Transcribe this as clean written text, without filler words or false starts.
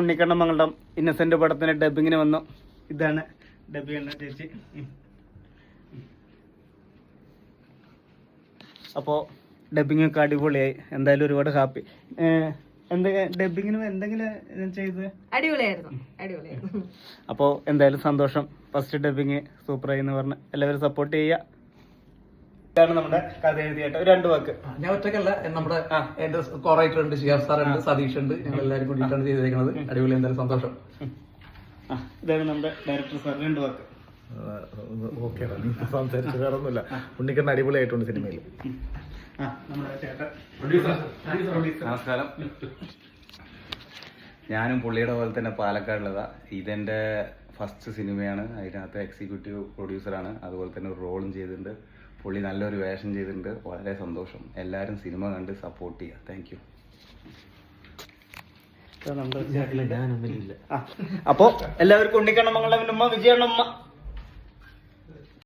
ഉണ്ണിക്കണ്ണമംഗലം ഇന്നസെന്റ് പടത്തിന് ഡബിങ്ങിന് വന്നു. ഇതാണ് ഡബ് ചെയ്യേണ്ട ചേച്ചി. അപ്പോൾ ഡബിങ് ഒക്കെ അടിപൊളിയായി. എന്തായാലും ഒരുപാട് ഹാപ്പി. ഡബിങ്ങിന് എന്തെങ്കിലും ചെയ്ത് അടിപൊളിയായിരുന്നു. അപ്പോൾ എന്തായാലും സന്തോഷം. ഫസ്റ്റ് ഡബിങ് സൂപ്പറായി എന്ന് പറഞ്ഞ് എല്ലാവരും സപ്പോർട്ട് ചെയ്യുക. ഇതാണ് നമ്മുടെ കഥ എഴുതിയിട്ട് 2 വാക്ക്. ഞാൻ ഒറ്റക്കല്ല, നമ്മുടെ എന്റെ കോറൈറ്റർ ഉണ്ട്, ഷിയാസ് സാർ ഉണ്ട്, സതീഷ് ഉണ്ട്. ഞങ്ങൾ എല്ലാവരും കൂടിയിട്ടാണ് ചെയ്തിരിക്കുന്നത്. അടിപൊളി, എന്തായാലും സന്തോഷം. ഇതാണ് നമ്മുടെ ഡയറക്ടർ സാർ. 2 വാക്ക്. ഓക്കെ, സംസാരിച്ച് വേറൊന്നുമില്ല. ഉണ്ണിക്കണ്ണൻ അടിപൊളിയായിട്ടുണ്ട് സിനിമയിൽ. നമസ്കാരം. ഞാനും പുള്ളിയുടെ പോലെ തന്നെ പാലക്കാടുള്ളതാ. ഇതെന്റെ ഫസ്റ്റ് സിനിമയാണ്. അതിനകത്ത് എക്സിക്യൂട്ടീവ് പ്രൊഡ്യൂസറാണ്. അതുപോലെ തന്നെ ഒരു റോളും ചെയ്തിട്ടുണ്ട്. പുള്ളി നല്ലൊരു വേഷം ചെയ്തിട്ടുണ്ട്. വളരെ സന്തോഷം. എല്ലാവരും സിനിമ കണ്ട് സപ്പോർട്ട് ചെയ്യുക. Thank you. അപ്പോ എല്ലാവർക്കും ഉണ്ണിക്കണ്ണമംഗലം ഉമ്മ, വിജയണ്ണമ്മ.